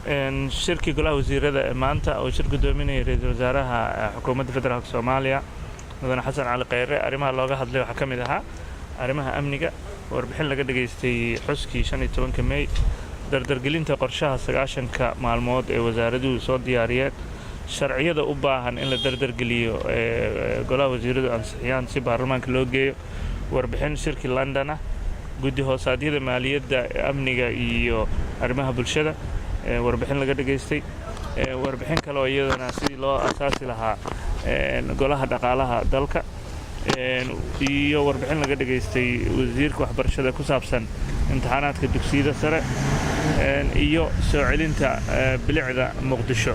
shirkii golaha wasiirada maanta oo shir gudoominaya ra'iisul wasaaraha xukuumadda federaalka Soomaaliya mudane Xasan Cali Kheyre arrimaha looga hadlay waxa kamid ahaa arrimaha amniga warbixin laga dhageystay xuskii 15 May dardargelinta qorshaha 90 maalmood ee wasaaraduhu soo diyaariyeen sharciyada u baahan in la dardargeliyo golaha wasiiradu ansixiyaan si baarlamaanka loo geeyo warbixin shirkii London guddi hoosaadyada maaliyadda amniga iyo arrimaha bulshada warbixin laga dhageystay warbixin kale oo iyadana sidii loo asaasi lahaa golaha dhaqaalaha dalka iyo warbixin laga dhageystay wasiirka waxbarashada ku saabsan imtixaanaadka dugsiyada sare iyo soo celinta bilicda Muqdisho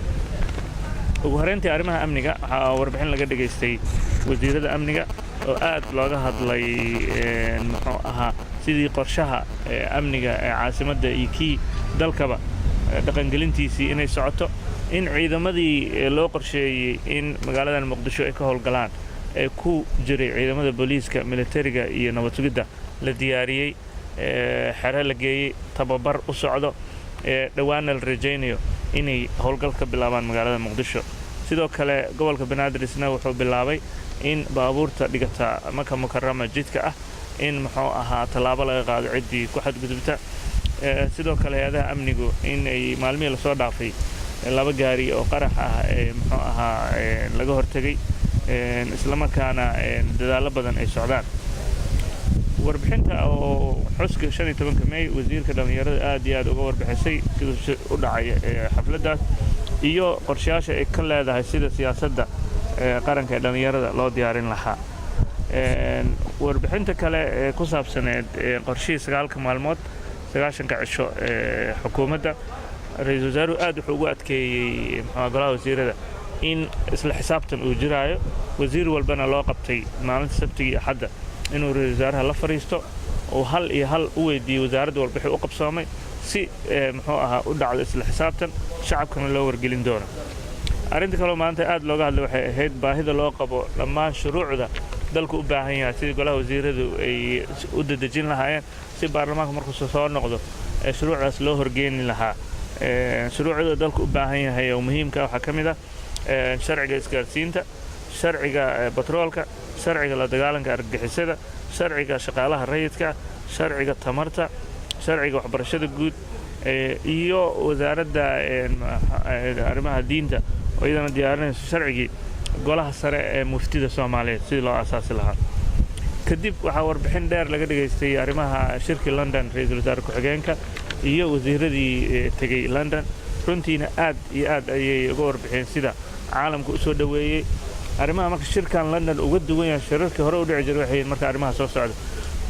ugu horeyntii arrimaha amniga waxa warbixin laga dhageystay wasiirada amniga oo aad looga hadlay muxuu ahaa sidii qorshaha amniga ee caasimadda iyo kii dalkaba dhaqangelintiisii inay socoto in ciidamadii loo qorsheeyay in magaaladan Muqdisho ay ka howlgalaan ee ku jiray ciidamada booliiska militariga iyo nabad sugidda la diyaariyay xero la geeyay tababar u socdo dhawaan la rajaynayo inay howlgal ka bilaabaan magaalada Muqdisho sidoo kale gobolka Banaadir wuxuu bilaabay in baabuurta dhigata Maka Mukarrama jidka ah in muxuu ahaa talaabo laga qaado cidii ku xadgudubta sidoo kale hay'adaha amnigu in ay maalmihii la soo dhaafay laba gaari oo qarax ah muxuu ahaa laga hortagay isla markaana dadaalo badan ay socdaan warbixinta oo xuska 15 May wasiirka dhalinyarada aad iyo aad uga warbixisay sidoo u dhacay xafladaas iyo qorshayaasha ay ka leedahay sida siyaasadda qaranka dhalinyarada loo diyaarin lahaa warbixinta kale ee ku saabsaneed qorshihii 9 maalmood 90 cisho xukuumadda ra'iisul wasaaruhu aad wuxuu ugu adkeeyay golaha wasiirada in isla xisaabtan uu jiraayo wasiir walbana loo qabtay maalinta Sabtida iyo Axadda inuu ra'iisul wasaaraha la fariisto oo hal iyo hal u weydiiyo wasaaradda walba wixii u qabsoomay si muxuu ahaa u dhacdo isla xisaabtan shacabkana loo wargelin doono arrinta kale maanta aad looga hadlay waxay ahayd baahida loo qabo dhammaan shuruucda dalku u baahan yahay sidii golaha wasiiradu ay u dadajin lahaayeen si baarlamaanka markuu soo noqdo shuruucdaas loo horgeeni lahaa shuruucda dalku u baahan yahay oo muhiimka waxa kamid ah sharciga isgaarsiinta sharciga batroolka sharciga la dagaalanka argagixisada sharciga shaqaalaha rayidka sharciga tamarta sharciga waxbarashada guud iyo wasaaradda arrimaha diinta oo iyadana diyaarinayso sharcigii golaha sare ee muftida Soomaaliyeed sidii loo asaasi lahaa kadib waxa warbixin dheer laga dhageystay arrimaha shirkii London ra'iisul wasaare ku-xigeenka iyo wasiiradii tagay London runtiina aad iyo aad ayay uga warbixin sida caalamku u soo dhaweeyay arrimaha marka shirkan London uga duwan yahay shirarkii hore u dhici jiray waxay marka arrimaha soo socdo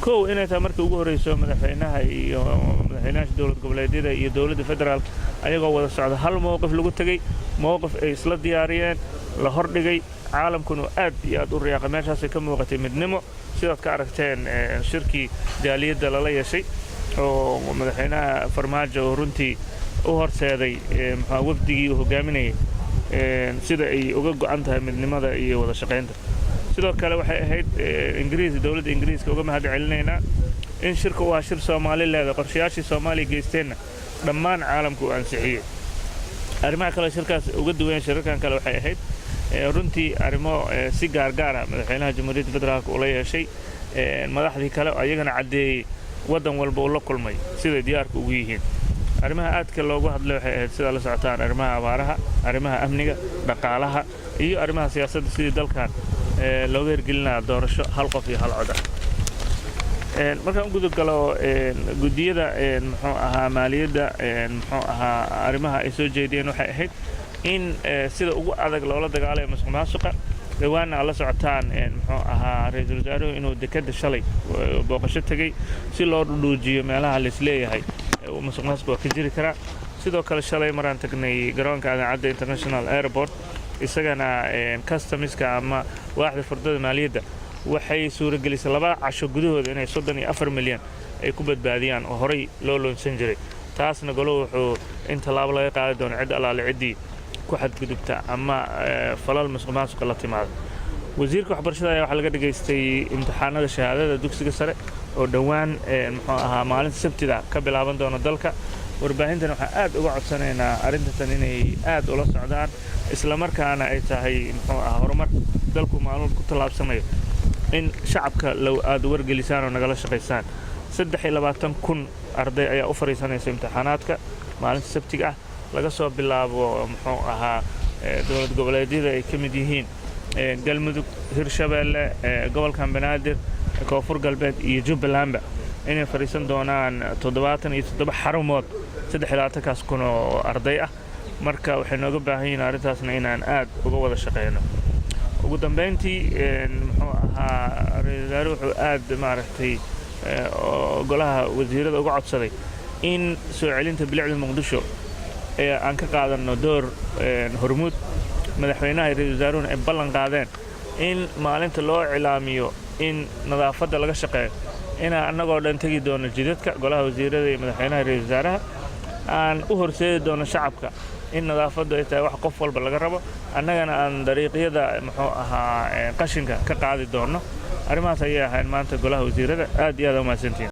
koow inay tahay markii ugu horeyso madaxweynaha iyo madaxweynaha dowlad goboleedyada iyo dowladda federaal ayagoo wada socda hal mowqif lagu tagay mowqif ay isla diyaariyeen la hordhigay caalamkuna aad iyo aad u riyaaqay meeshaas ka muuqatay midnimo sidaad ka aragteen shirkii daaliyada lala yeeshay oo madaxweynaha Farmaajo runtii u horseeday wafdigii uu hogaaminayay sida ay uga go'an tahay midnimada iyo wada shaqeynta sidoo kale waxay ahayd dowladda Ingiriiska uga mahad celinayna in shirku waa shir Soomaali leedahay qorshayaashii Soomaaliya geysteenna dhammaan caalamku ansixiyay arrimaha kale shirkaas uga duwan shirarkan kale waxay ahayd runtii arrimo si gaar ah madaxweynaha Jamhuuriyadda Federaalka uu la yeeshay madaxdii kale ayagana cadeeyay wadan walba uu la kulmay sida diyaarku ugu yihiin arrimaha aadka loogu hadlay waxay ahayd sida la socotaan arrimaha abaaraha arrimaha amniga dhaqaalaha iyo arrimaha siyaasadda sidii dalkan looga hirgelinayo doorasho hal qof iyo hal cod markaan u gudagalo gudiyada muxuu ahaa maaliyadda muxuu ahaa arrimaha ay soo jeediyeen waxay ahayd in sida ugu adag loola dagaalayo musuqmaasuqa dhawaana la socotaan muxuu ahaa ra'iisul wasaaruhu inuu dekada shalay booqasho tagay si loo dhuujiyo meelaha la isleeyahay musuqmaasuqa waa ka jiri karaa sidoo kale shalay maraan tagnay garoonka Aadan International Airport isagana customiska ama waaxda furdada maaliyadda waxay suuragelisay 2 casho gudahooda inay 34 milyan ay ku badbaadiyaan oo horay loo loonsan jiray taasna golo wuxuu inta laabo laga qaadi doono cid alaale cidii ku xadgudubta ama falal musuqmaasuqa la timaado wasiirka waxbarashada ayaa waxa laga dhageystay imtixaanada shahaadada dugsiga sare oo dhawaan muxuu ahaa maalinta Sabtida ka bilaaban doona dalka warbaahintana waxaan aad uga codsanaynaa arrintan inay aad ula socdaan isla markaana ay tahay muxuu ahaa horumar dalku maalmo ku tallaabsanayo in shacabka aad wargelisaan oo nagala shaqaysaan 23,000 arday ayaa u fariisanaysa imtixaanaadka maalinta sabtiga ah laga soo bilaabo muxuu ahaa dowlad goboleedyada ay ka mid yihiin galmudug hirshabeelle gobolka banaadir koonfur galbeed iyo jubbaland inay fariisan doonaan 77 xarumood 23,000 oo arday ah marka waxay nooga baahan yihiin arrintaasna inaan aad uga wada shaqeyno ugu dambeyntii muxuu ahaa ra'iisul wasaare wuxuu aad maaragtay golaha wasiirada uga codsaday in soo celinta bilicda muqdisho ee aan ka qaadano door hormuud madaxweynaha iyo ra'iisul wasaaruhu ay ballan qaadeen in maalinta loo cilaamiyo in nadaafadda laga shaqeeyo inaan annagoo dhan tegi doono jidadka golaha wasiirada iyo madaxweynaha iyo ra'iisul wasaaraha aan u horseedi doono shacabka in nadaafaddu ay tahay wax qof walba laga rabo annagana aan dariiqyada muxuu ahaa qashinka ka qaadi doono arrimahaas ayay ahayn maanta golaha wasiirada aad iyo aad u mahadsantihiin